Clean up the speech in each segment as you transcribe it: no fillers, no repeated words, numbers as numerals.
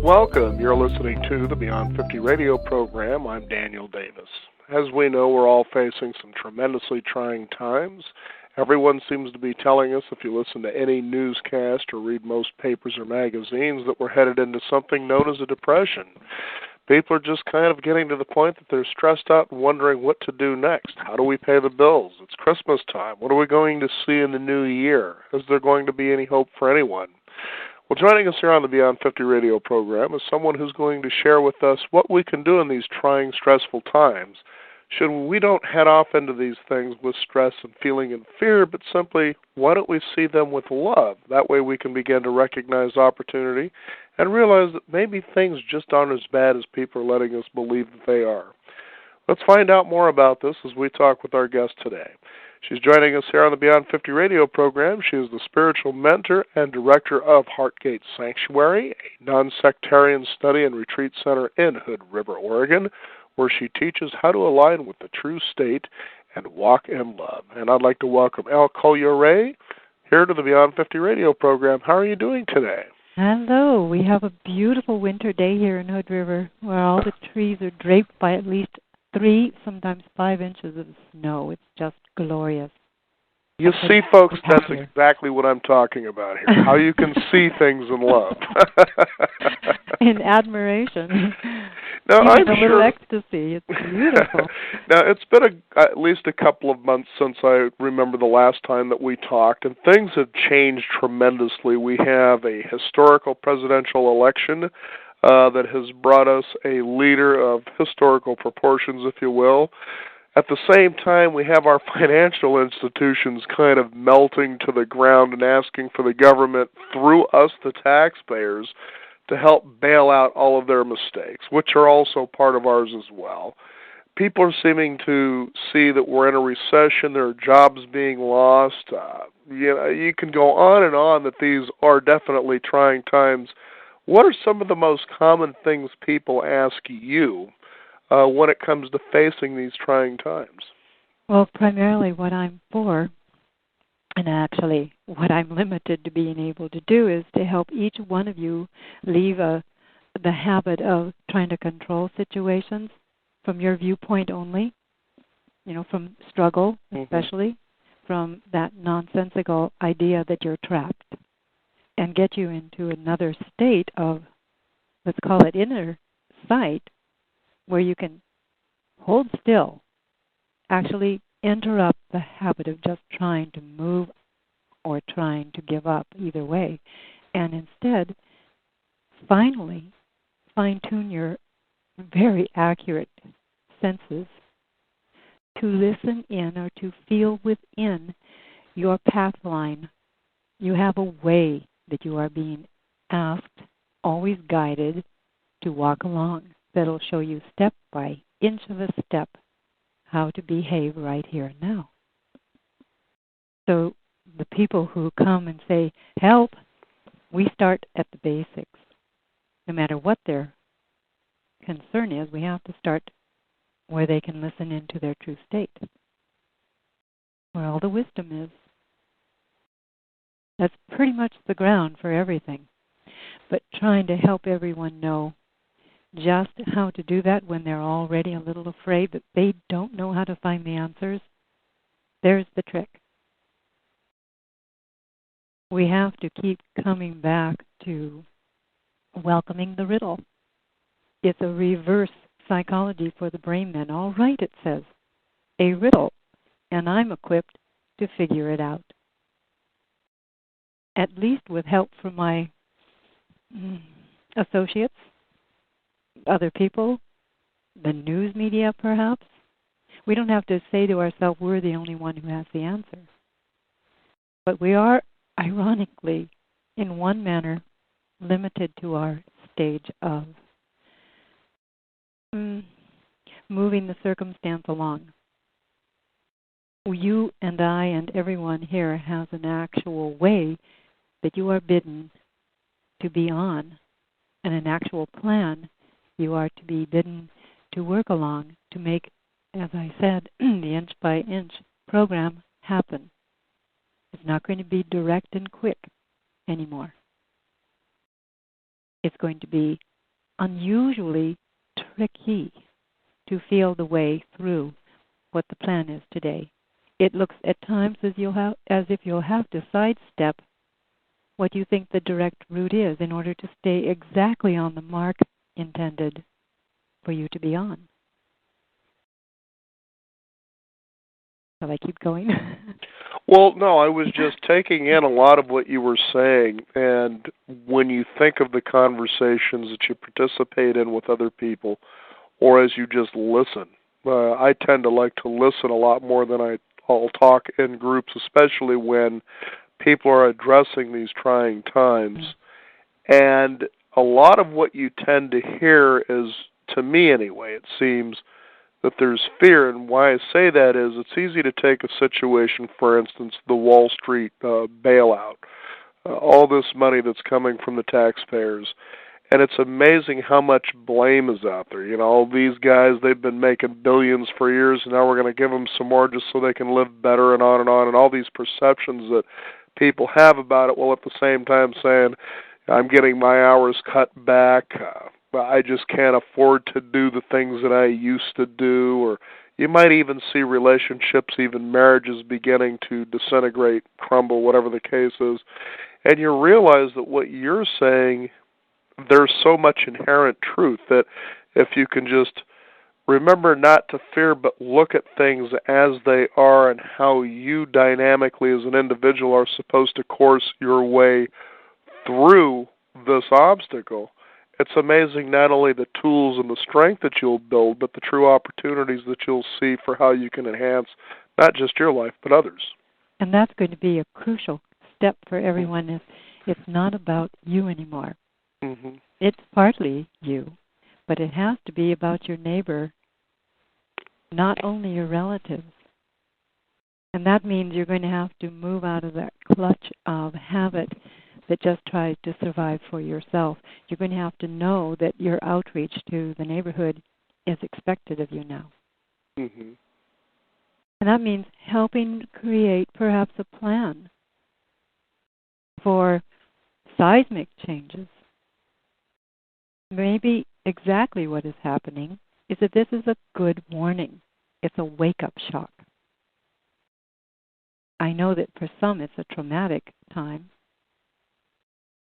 Welcome. You're listening to the Beyond 50 radio program. I'm Daniel Davis. As we know, we're all facing some tremendously trying times. Everyone seems to be telling us, if you listen to any newscast or read most papers or magazines, that we're headed into something known as a depression. People are just kind of getting to the point that they're stressed out and wondering what to do next. How do we pay the bills? It's Christmas time. What are we going to see in the new year? Is there going to be any hope for anyone? Well, joining us here on the Beyond 50 radio program is someone who's going to share with us what we can do in these trying, stressful times. Should we don't head off into these things with stress and feeling and fear, but simply, why don't we see them with love? That way we can begin to recognize opportunity and realize that maybe things just aren't as bad as people are letting us believe that they are. Let's find out more about this as we talk with our guest today. She's joining us here on the Beyond 50 radio program. She is the spiritual mentor and director of Heartgate Sanctuary, a non-sectarian study and retreat center in Hood River, Oregon, where she teaches how to align with the true state and walk in love. And I'd like to welcome Elle Collier Re here to the Beyond 50 radio program. How are you doing today? Hello. We have a beautiful winter day here in Hood River where all the trees are draped by at least 3, sometimes 5 inches of snow. It's just glorious. You see, folks, that's exactly what I'm talking about here, how you can see things in love. In admiration. Now, I'm a little ecstasy. It's beautiful. Now, it's been at least a couple of months since I remember the last time that we talked, and things have changed tremendously. We have a historical presidential election that has brought us a leader of historical proportions, if you will. At the same time, we have our financial institutions kind of melting to the ground and asking for the government, through us, the taxpayers, to help bail out all of their mistakes, which are also part of ours as well. People are seeming to see that we're in a recession, there are jobs being lost. You can go on that these are definitely trying times. What are some of the most common things people ask you when it comes to facing these trying times? Well, primarily what I'm for, and actually what I'm limited to being able to do, is to help each one of you leave the habit of trying to control situations from your viewpoint only, from struggle especially, from that nonsensical idea that you're trapped, and get you into another state of, let's call it inner sight, where you can hold still, actually interrupt the habit of just trying to move or trying to give up, either way, and instead finally fine-tune your very accurate senses to listen in or to feel within your path line. You have a way that you are being asked, always guided, to walk along. That'll show you step by inch of a step how to behave right here and now. So the people who come and say, help, we start at the basics. No matter what their concern is, we have to start where they can listen into their true state, where all the wisdom is. That's pretty much the ground for everything. But trying to help everyone know just how to do that when they're already a little afraid that they don't know how to find the answers, there's the trick. We have to keep coming back to welcoming the riddle. It's a reverse psychology for the brain then. All right, it says, a riddle, and I'm equipped to figure it out. At least with help from my associates, other people, the news media perhaps. We don't have to say to ourselves we're the only one who has the answer. But we are, ironically, in one manner, limited to our stage of moving the circumstance along. You and I and everyone here has an actual way that you are bidden to be on, and an actual plan you are to be bidden to work along to make, as I said, the inch-by-inch program happen. It's not going to be direct and quick anymore. It's going to be unusually tricky to feel the way through what the plan is today. It looks at times as if you'll have to sidestep what you think the direct route is in order to stay exactly on the mark intended for you to be on. Shall I keep going? Well, no, I was just taking in a lot of what you were saying, and when you think of the conversations that you participate in with other people, or as you just listen, I tend to like to listen a lot more than I'll talk in groups, especially when people are addressing these trying times. And a lot of what you tend to hear is, to me anyway, it seems that there's fear. And why I say that is it's easy to take a situation, for instance, the Wall Street bailout, all this money that's coming from the taxpayers. And it's amazing how much blame is out there. You know, all these guys, they've been making billions for years, and now we're going to give them some more just so they can live better and on, and all these perceptions that people have about it, while at the same time saying, I'm getting my hours cut back, I just can't afford to do the things that I used to do, or you might even see relationships, even marriages beginning to disintegrate, crumble, whatever the case is. And you realize that what you're saying, there's so much inherent truth that if you can just remember not to fear but look at things as they are and how you dynamically as an individual are supposed to course your way through this obstacle, it's amazing not only the tools and the strength that you'll build, but the true opportunities that you'll see for how you can enhance not just your life but others. And that's going to be a crucial step for everyone. Is it's not about you anymore. Mm-hmm. It's partly you, but it has to be about your neighbor, not only your relatives. And that means you're going to have to move out of that clutch of habit that just tries to survive for yourself. You're going to have to know that your outreach to the neighborhood is expected of you now. Mm-hmm. And that means helping create perhaps a plan for seismic changes. Maybe exactly what is happening is that this is a good warning. It's a wake-up shock. I know that for some it's a traumatic time,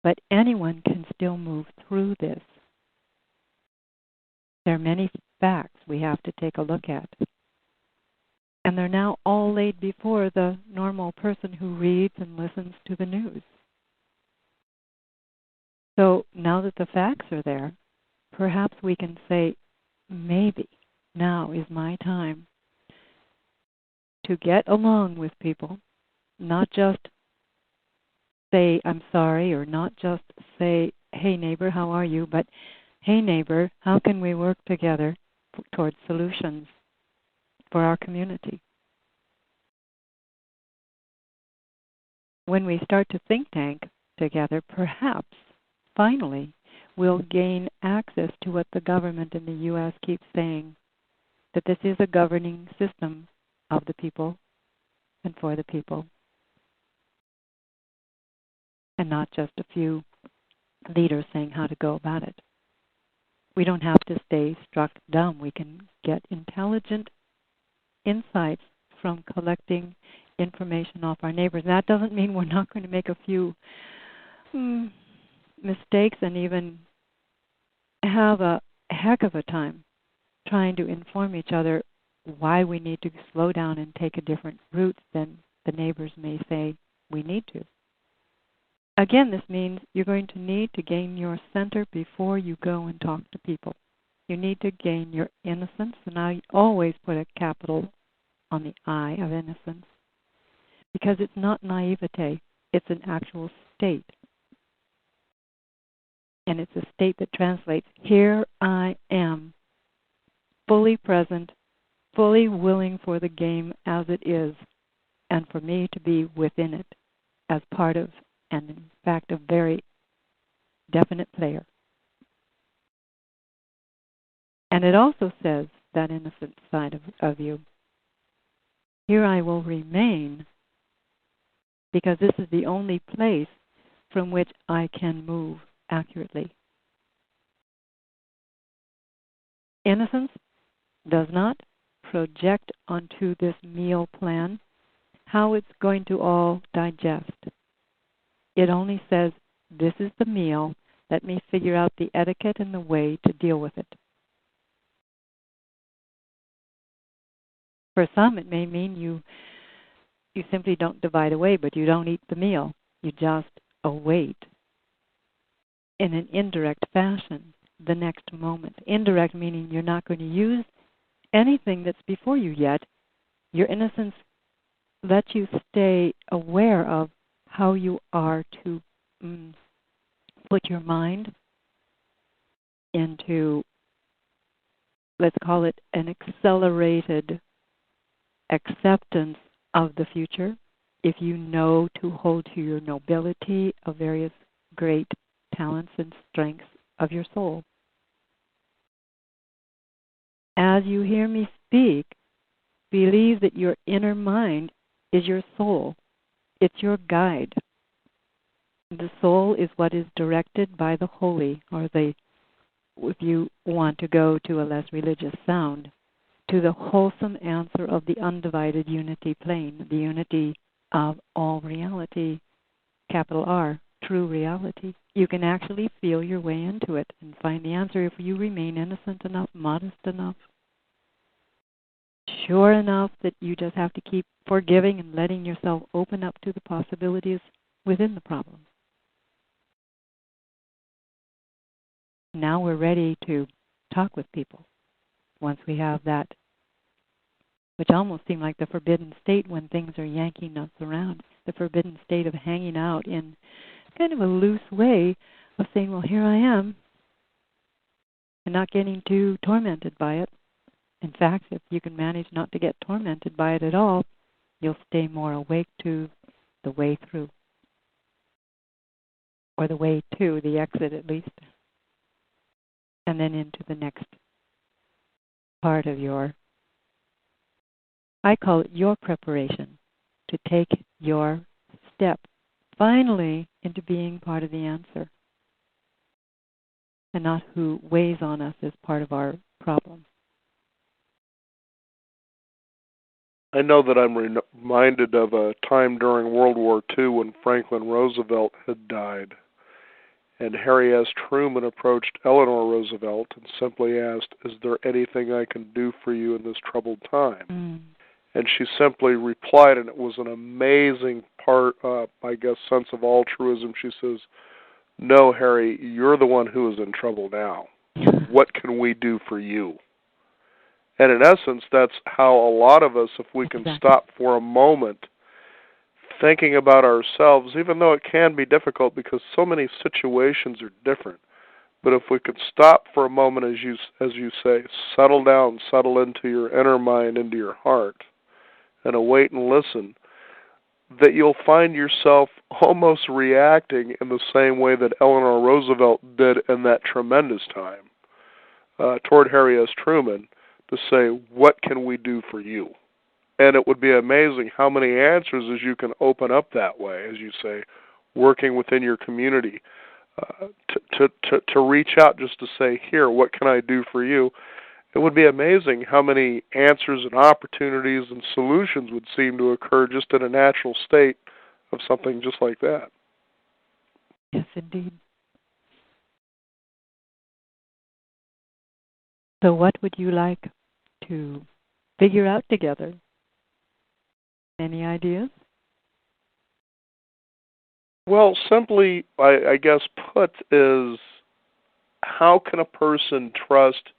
but anyone can still move through this. There are many facts we have to take a look at. And they're now all laid before the normal person who reads and listens to the news. So now that the facts are there, perhaps we can say, maybe now is my time to get along with people, not just say, I'm sorry, or not just say, hey, neighbor, how are you? But, hey, neighbor, how can we work together towards solutions for our community? When we start to think tank together, perhaps, finally, we'll gain access to what the government in the U.S. keeps saying, that this is a governing system of the people and for the people, and not just a few leaders saying how to go about it. We don't have to stay struck dumb. We can get intelligent insights from collecting information off our neighbors. That doesn't mean we're not going to make a few mistakes and even have a heck of a time trying to inform each other why we need to slow down and take a different route than the neighbors may say we need to. Again, this means you're going to need to gain your center before you go and talk to people. You need to gain your innocence, and I always put a capital on the I of innocence, because it's not naivete, it's an actual state. And it's a state that translates, here I am, fully present, fully willing for the game as it is, and for me to be within it as part of, and in fact, a very definite player. And it also says, that innocent side of you, here I will remain, because this is the only place from which I can move accurately. Innocence does not project onto this meal plan how it's going to all digest. It only says, this is the meal, let me figure out the etiquette and the way to deal with it. For some, it may mean you simply don't divide away, but you don't eat the meal. You just await in an indirect fashion the next moment. Indirect meaning you're not going to use anything that's before you yet. Your innocence lets you stay aware of how you are to put your mind into, let's call it, an accelerated acceptance of the future, if you know to hold to your nobility of various great talents and strengths of your soul. As you hear me speak, believe that your inner mind is your soul. It's your guide. The soul is what is directed by the holy, or the, if you want to go to a less religious sound, to the wholesome answer of the undivided unity plane, the unity of all reality, capital R, true reality. You can actually feel your way into it and find the answer if you remain innocent enough, modest enough, sure enough that you just have to keep forgiving and letting yourself open up to the possibilities within the problem. Now we're ready to talk with people. Once we have that, which almost seemed like the forbidden state when things are yanking us around, the forbidden state of hanging out in kind of a loose way of saying, well, here I am, and not getting too tormented by it. In fact, if you can manage not to get tormented by it at all, you'll stay more awake to the way through, or the way to, the exit at least, and then into the next part of your, I call it your preparation to take your step finally into being part of the answer and not who weighs on us as part of our problem. I know that I'm reminded of a time during World War II when Franklin Roosevelt had died, and Harry S. Truman approached Eleanor Roosevelt and simply asked, "Is there anything I can do for you in this troubled time?" And she simply replied, and it was an amazing sense of altruism. She says, "No, Harry, you're the one who is in trouble now. What can we do for you?" And in essence, that's how a lot of us, if we can stop for a moment thinking about ourselves, even though it can be difficult because so many situations are different, but if we could stop for a moment, as you say, settle down, settle into your inner mind, into your heart, and await and listen, that you'll find yourself almost reacting in the same way that Eleanor Roosevelt did in that tremendous time toward Harry S. Truman, to say, what can we do for you? And it would be amazing how many answers as you can open up that way, as you say, working within your community, to reach out just to say, here, what can I do for you? It would be amazing how many answers and opportunities and solutions would seem to occur just in a natural state of something just like that. Yes, indeed. So what would you like to figure out together? Any ideas? Well, simply, I guess, put is, how can a person trust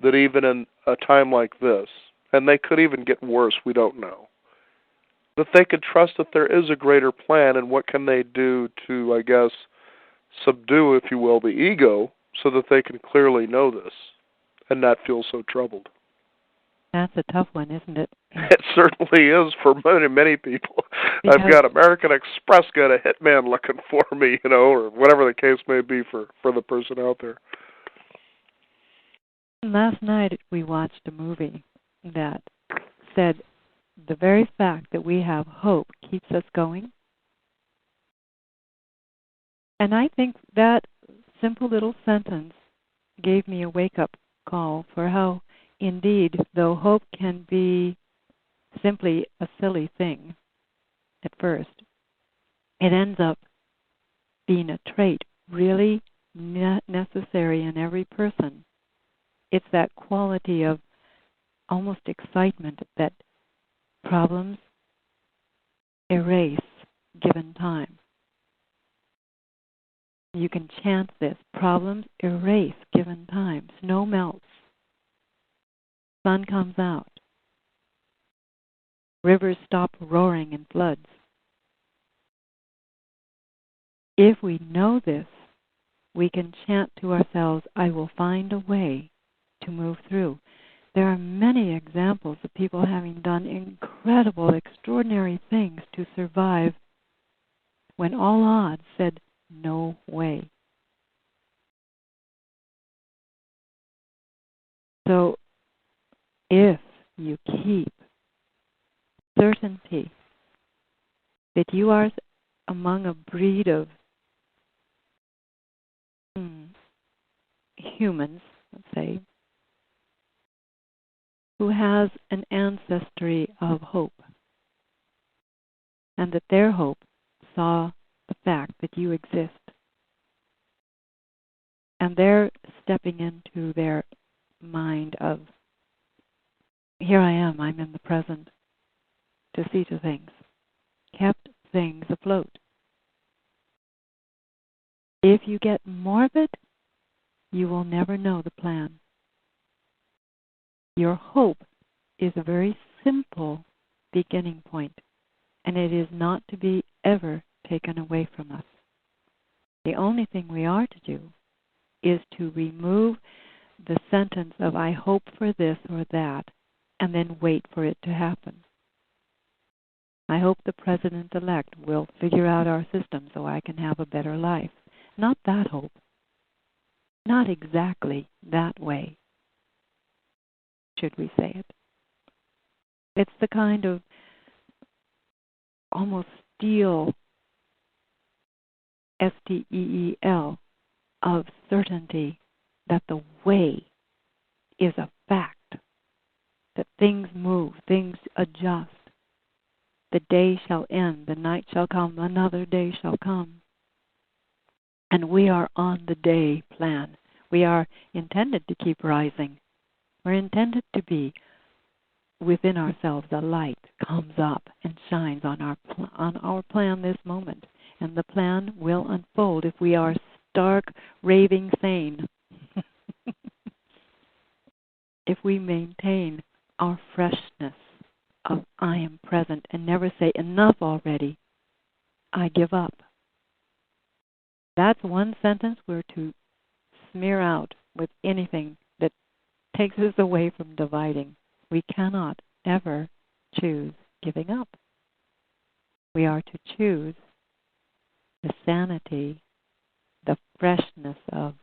that even in a time like this, and they could even get worse, we don't know, that they could trust that there is a greater plan, and what can they do to, I guess, subdue, if you will, the ego, so that they can clearly know this and not feel so troubled. That's a tough one, isn't it? It certainly is for many, many people. Because I've got American Express got a hitman looking for me, or whatever the case may be for the person out there. Last night we watched a movie that said the very fact that we have hope keeps us going. And I think that simple little sentence gave me a wake-up call for how, indeed, though hope can be simply a silly thing at first, it ends up being a trait really necessary in every person. It's that quality of almost excitement that problems erase given time. You can chant this: problems erase given time. Snow melts. Sun comes out. Rivers stop roaring in floods. If we know this, we can chant to ourselves, I will find a way to move through. There are many examples of people having done incredible, extraordinary things to survive when all odds said no way. So if you keep certainty that you are among a breed of humans, let's say, who has an ancestry of hope, and that their hope saw the fact that you exist, and they're stepping into their mind of, here I am, I'm in the present, to see to things, kept things afloat. If you get morbid, you will never know the plan. Your hope is a very simple beginning point, and it is not to be ever taken away from us. The only thing we are to do is to remove the sentence of I hope for this or that, and then wait for it to happen. I hope the president-elect will figure out our system so I can have a better life. Not that hope. Not exactly that way, should we say it. It's the kind of almost steel, S-T-E-E-L, of certainty that the way is a fact, that things move, things adjust. The day shall end, the night shall come, another day shall come. And we are on the day plan. We are intended to keep rising. We're intended to be within ourselves. A light comes up and shines on our plan this moment. And the plan will unfold if we are stark, raving sane. If we maintain our freshness of I am present and never say enough already, I give up. That's one sentence we're to smear out with anything that takes us away from dividing. We cannot ever choose giving up. We are to choose the sanity, the freshness of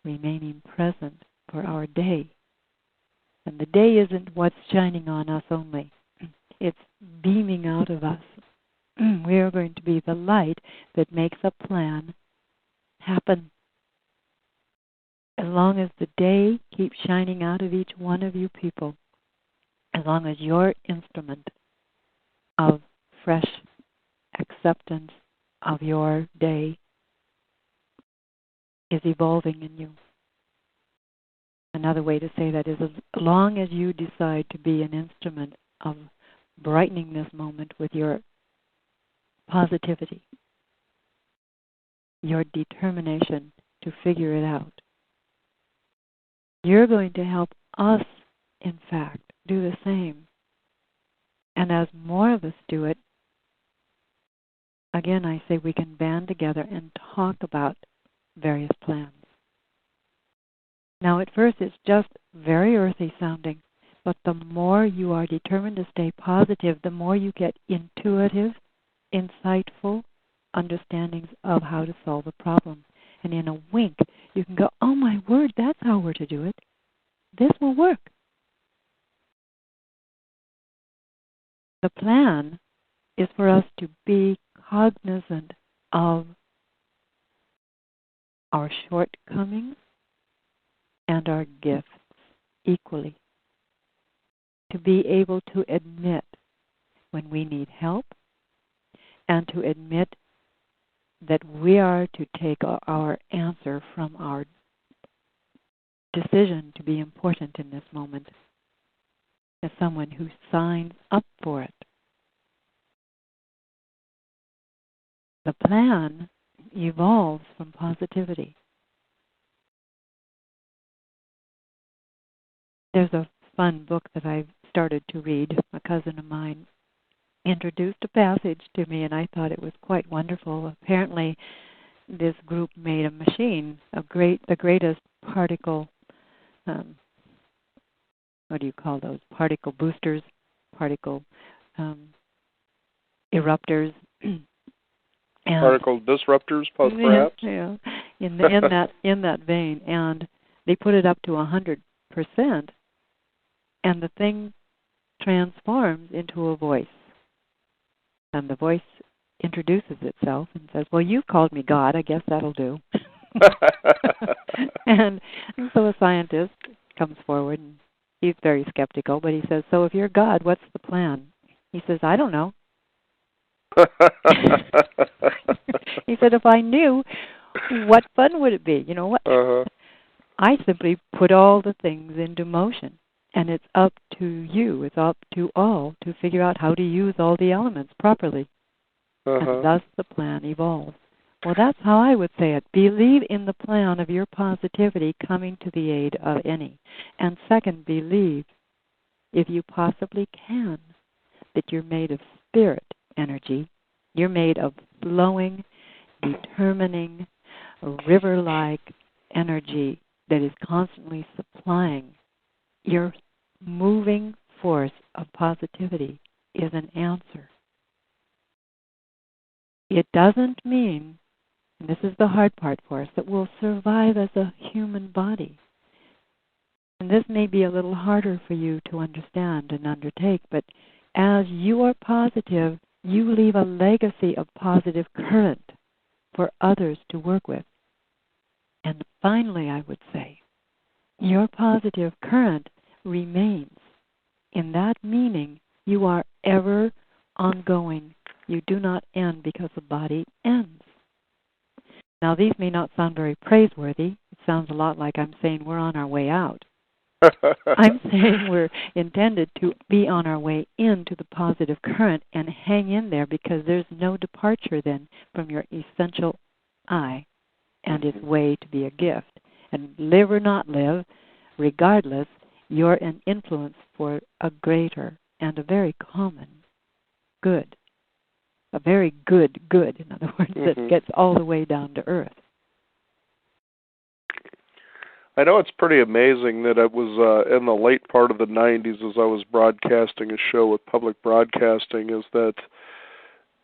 remaining present for our day. And the day isn't what's shining on us only. It's beaming out of us. We are going to be the light that makes a plan happen. As long as the day keeps shining out of each one of you people, as long as your instrument of fresh acceptance of your day is evolving in you. Another way to say that is, as long as you decide to be an instrument of brightening this moment with your positivity, your determination to figure it out, you're going to help us, in fact, do the same. And as more of us do it, again, I say we can band together and talk about various plans. Now, at first, it's just very earthy sounding, but the more you are determined to stay positive, the more you get intuitive, insightful understandings of how to solve a problem. And in a wink, you can go, oh my word, that's how we're to do it. This will work. The plan is for us to be cognizant of our shortcomings and our gifts. equally. To be able to admit when we need help and to admit that we are to take our answer from our decision to be important in this moment as someone who signs up for it. The plan evolves from positivity. There's a fun book that I've started to read. A cousin of mine introduced a passage to me, and I thought it was quite wonderful. Apparently, this group made a machine, the greatest particle, what do you call those? Particle boosters, particle eruptors. Particle disruptors, perhaps? Yeah, in that vein. And they put it up to 100%, and the thing transforms into a voice. And the voice introduces itself and says, well, you called me God, I guess that'll do. and so a scientist comes forward, and he's very skeptical, but he says, so if you're God, what's the plan? He says, I don't know. He said, if I knew, what fun would it be? You know what? I simply put all the things into motion. And it's up to you, it's up to all to figure out how to use all the elements properly. And thus the plan evolves. Well, that's how I would say it. Believe in the plan of your positivity coming to the aid of any. And second, believe, if you possibly can, that you're made of spirit energy. You're made of flowing, determining, river-like energy that is constantly supplying. Your moving force of positivity is an answer. It doesn't mean, and this is the hard part for us, that we'll survive as a human body. And this may be a little harder for you to understand and undertake, but as you are positive, you leave a legacy of positive current for others to work with. And finally, I would say, your positive current remains. In that meaning, you are ever ongoing. You do not end because the body ends. Now, these may not sound very praiseworthy. It sounds a lot like I'm saying we're on our way out. I'm saying we're intended to be on our way into the positive current and hang in there, because there's no departure then from your essential I and its way to be a gift. And live or not live, regardless, you're an influence for a greater and a very common good. A very good, in other words, that gets all the way down to earth. I know it's pretty amazing that it was in the late part of the 90s as I was broadcasting a show with public broadcasting, is that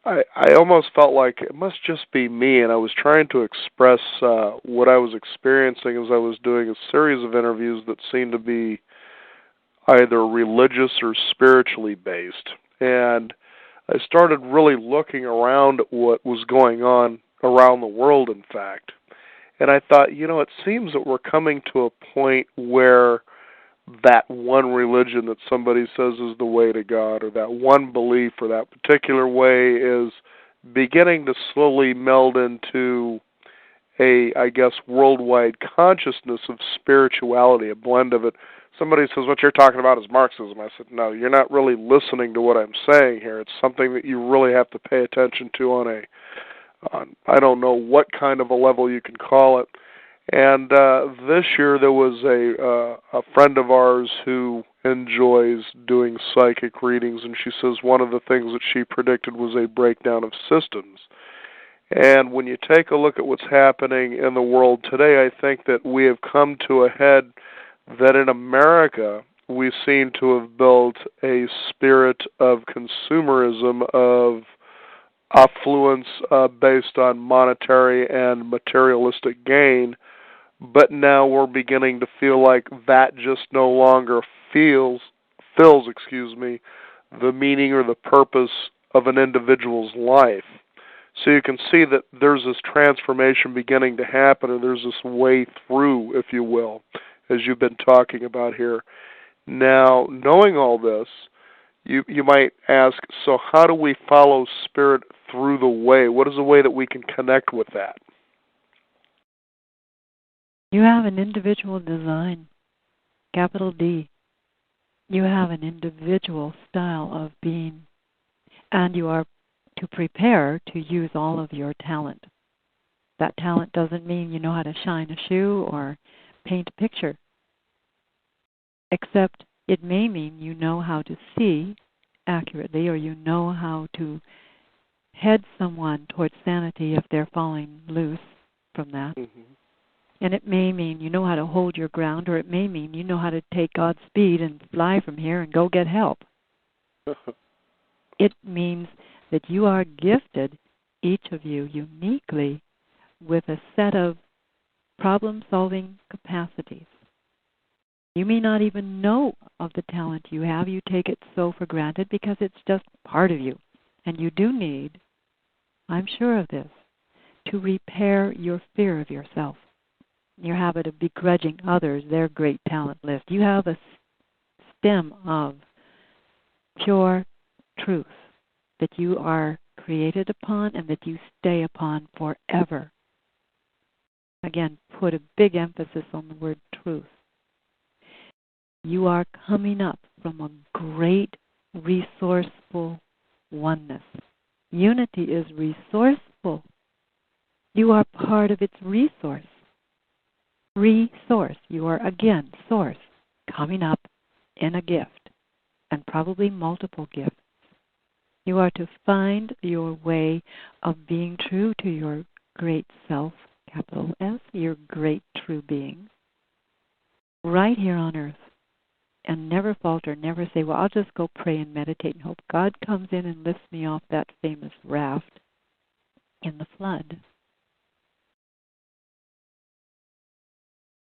I almost felt like it must just be me, and I was trying to express what I was experiencing as I was doing a series of interviews that seemed to be either religious or spiritually based. And I started really looking around at what was going on around the world, in fact. And I thought, it seems that we're coming to a point where that one religion that somebody says is the way to God, or that one belief or that particular way, is beginning to slowly meld into a, I guess, worldwide consciousness of spirituality, a blend of it. Somebody says, what you're talking about is Marxism. I said, no, you're not really listening to what I'm saying here. It's something that you really have to pay attention to on I don't know what kind of a level you can call it. And this year there was a friend of ours who enjoys doing psychic readings, and she says one of the things that she predicted was a breakdown of systems. And when you take a look at what's happening in the world today, I think that we have come to a head that in America we seem to have built a spirit of consumerism, of affluence based on monetary and materialistic gain, but now we're beginning to feel like that just no longer fills the meaning or the purpose of an individual's life. So you can see that there's this transformation beginning to happen, and there's this way through, if you will. as you've been talking about here. Now, knowing all this, you might ask, so how do we follow Spirit through the way? What is the way that we can connect with that? You have an individual design, capital D. You have an individual style of being, and you are to prepare to use all of your talent. That talent doesn't mean you know how to shine a shoe or paint a picture, except it may mean you know how to see accurately, or you know how to head someone towards sanity if they're falling loose from that. Mm-hmm. And it may mean you know how to hold your ground, or it may mean you know how to take God's speed and fly from here and go get help. It means that you are gifted, each of you, uniquely with a set of problem-solving capacities. You may not even know of the talent you have. You take it so for granted because it's just part of you. And you do need, I'm sure of this, to repair your fear of yourself, your habit of begrudging others their great talent list. You have a stem of pure truth that you are created upon and that you stay upon forever. Again, put a big emphasis on the word truth. You are coming up from a great resourceful oneness. Unity is resourceful. You are part of its resource. Resource. You are, again, source, coming up in a gift, and probably multiple gifts. You are to find your way of being true to your great self, capital S, your great true being, right here on earth. And never falter, never say, well, I'll just go pray and meditate and hope God comes in and lifts me off that famous raft in the flood.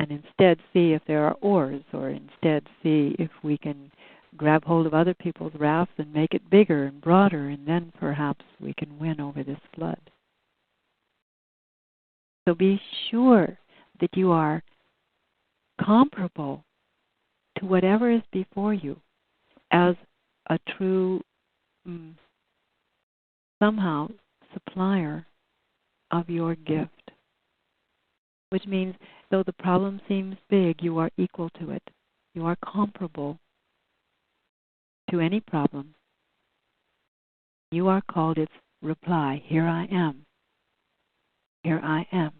And instead see if there are oars, or instead see if we can grab hold of other people's rafts and make it bigger and broader, and then perhaps we can win over this flood. So be sure that you are comparable to whatever is before you as a true, somehow, supplier of your gift. Which means, though the problem seems big, you are equal to it. You are comparable to any problem. You are called its reply. Here I am. Here I am.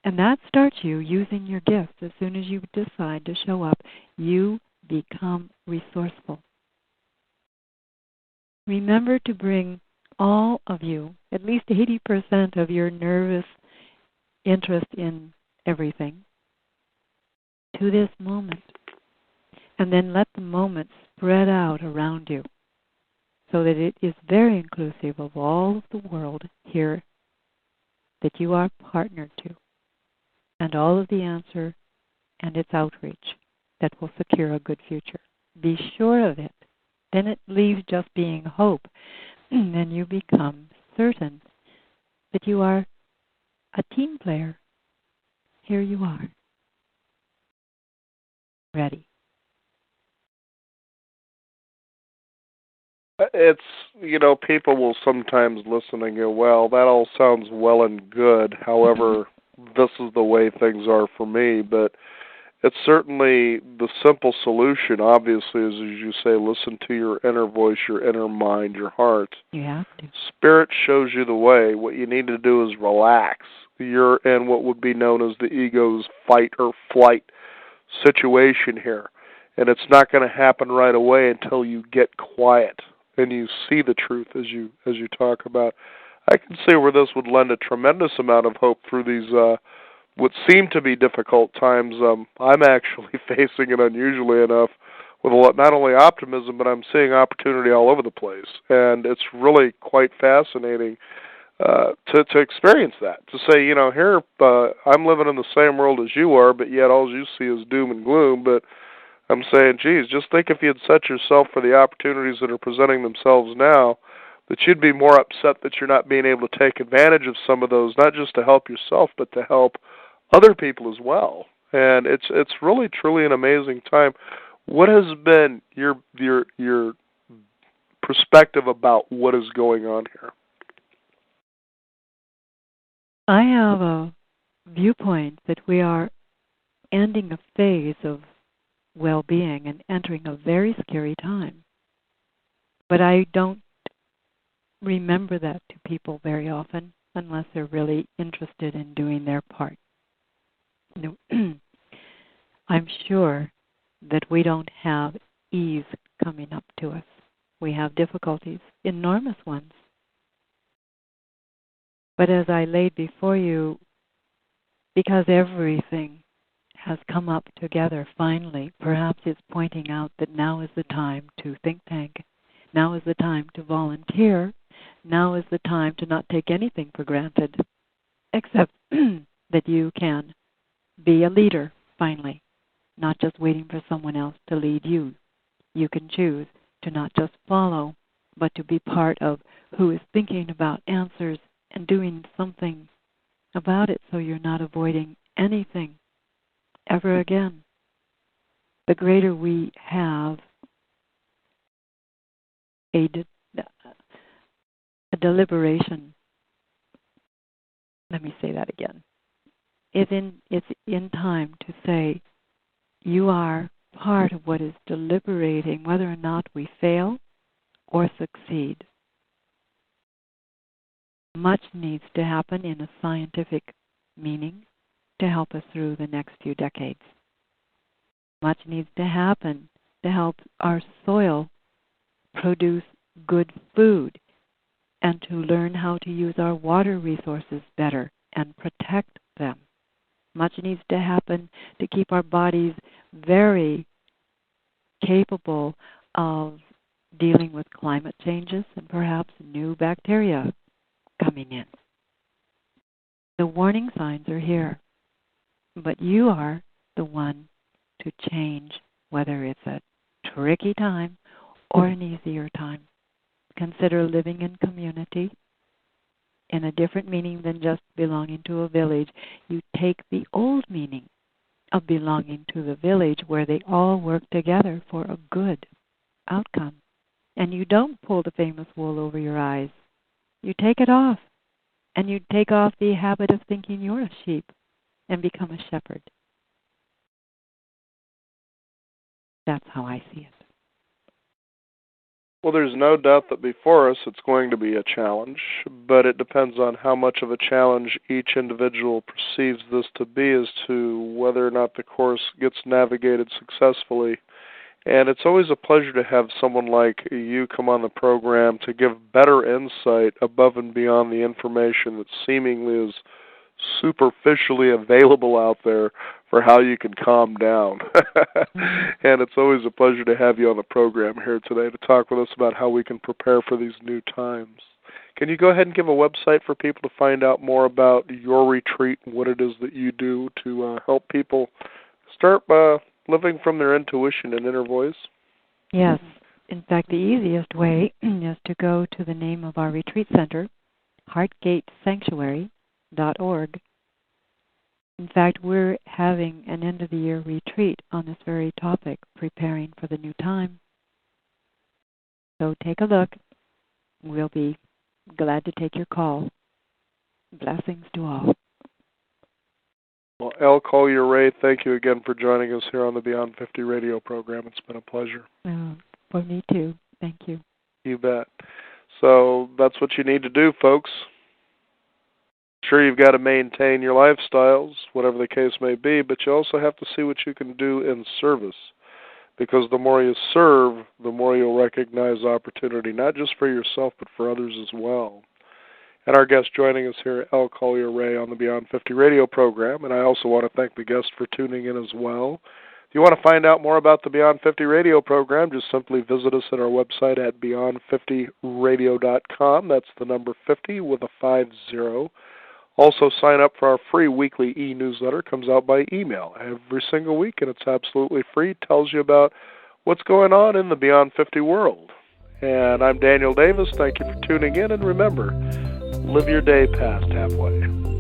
And that starts you using your gifts. As soon as you decide to show up, you become resourceful. Remember to bring all of you, at least 80% of your nervous interest in everything, to this moment. And then let the moment spread out around you so that it is very inclusive of all of the world here that you are partnered to, and all of the answer and its outreach that will secure a good future. Be sure of it. Then it leaves just being hope. And you become certain that you are a team player. Here you are. Ready. It's, people will sometimes listen and go, well, that all sounds well and good. However, this is the way things are for me. But it's certainly the simple solution, obviously, is, as you say, listen to your inner voice, your inner mind, your heart. You have to. Spirit shows you the way. What you need to do is relax. You're in what would be known as the ego's fight or flight situation here. And it's not going to happen right away until you get quiet and you see the truth as you talk about. I can see where this would lend a tremendous amount of hope through these what seem to be difficult times. I'm actually facing it, unusually enough, with a lot, not only optimism, but I'm seeing opportunity all over the place. And it's really quite fascinating to experience that, to say, here I'm living in the same world as you are, but yet all you see is doom and gloom. But I'm saying, geez, just think if you had set yourself for the opportunities that are presenting themselves now, that you'd be more upset that you're not being able to take advantage of some of those, not just to help yourself, but to help other people as well. And it's really truly an amazing time. What has been your perspective about what is going on here? I have a viewpoint that we are ending a phase of well-being and entering a very scary time. But I don't remember that to people very often unless they're really interested in doing their part. I'm sure that we don't have ease coming up to us. We have difficulties, enormous ones. But as I laid before you, because everything has come up together finally, perhaps it's pointing out that now is the time to think tank. Now is the time to volunteer. Now is the time to not take anything for granted, except that you can be a leader, finally, not just waiting for someone else to lead you. You can choose to not just follow, but to be part of who is thinking about answers and doing something about it so you're not avoiding anything ever again. The greater we have a deliberation, let me say that again. It's in time to say you are part of what is deliberating whether or not we fail or succeed. Much needs to happen in a scientific meaning to help us through the next few decades. Much needs to happen to help our soil produce good food and to learn how to use our water resources better and protect them. Much needs to happen to keep our bodies very capable of dealing with climate changes and perhaps new bacteria coming in. The warning signs are here, but you are the one to change whether it's a tricky time or an easier time. Consider living in community in a different meaning than just belonging to a village. You take the old meaning of belonging to the village where they all work together for a good outcome. And you don't pull the famous wool over your eyes. You take it off. And you take off the habit of thinking you're a sheep and become a shepherd. That's how I see it. Well, there's no doubt that before us it's going to be a challenge, but it depends on how much of a challenge each individual perceives this to be as to whether or not the course gets navigated successfully. And it's always a pleasure to have someone like you come on the program to give better insight above and beyond the information that seemingly is superficially available out there for how you can calm down. And it's always a pleasure to have you on the program here today to talk with us about how we can prepare for these new times. Can you go ahead and give a website for people to find out more about your retreat and what it is that you do to help people start living from their intuition and inner voice? Yes. In fact, the easiest way is to go to the name of our retreat center, heartgatesanctuary.org. In fact, we're having an end-of-the-year retreat on this very topic, preparing for the new time. So take a look. We'll be glad to take your call. Blessings to all. Well, Elle Collier Re, thank you again for joining us here on the Beyond 50 radio program. It's been a pleasure. For me too. Thank you. You bet. So that's what you need to do, folks. Sure, you've got to maintain your lifestyles, whatever the case may be, but you also have to see what you can do in service. Because the more you serve, the more you'll recognize opportunity, not just for yourself, but for others as well. And our guest joining us here, Elle Collier Re, on the Beyond 50 radio program. And I also want to thank the guest for tuning in as well. If you want to find out more about the Beyond 50 radio program, just simply visit us at our website at beyond50radio.com. That's the number 50 with a 50. Also, sign up for our free weekly e-newsletter. It comes out by email every single week, and it's absolutely free. It tells you about what's going on in the Beyond 50 world. And I'm Daniel Davis. Thank you for tuning in, and remember, live your day past halfway.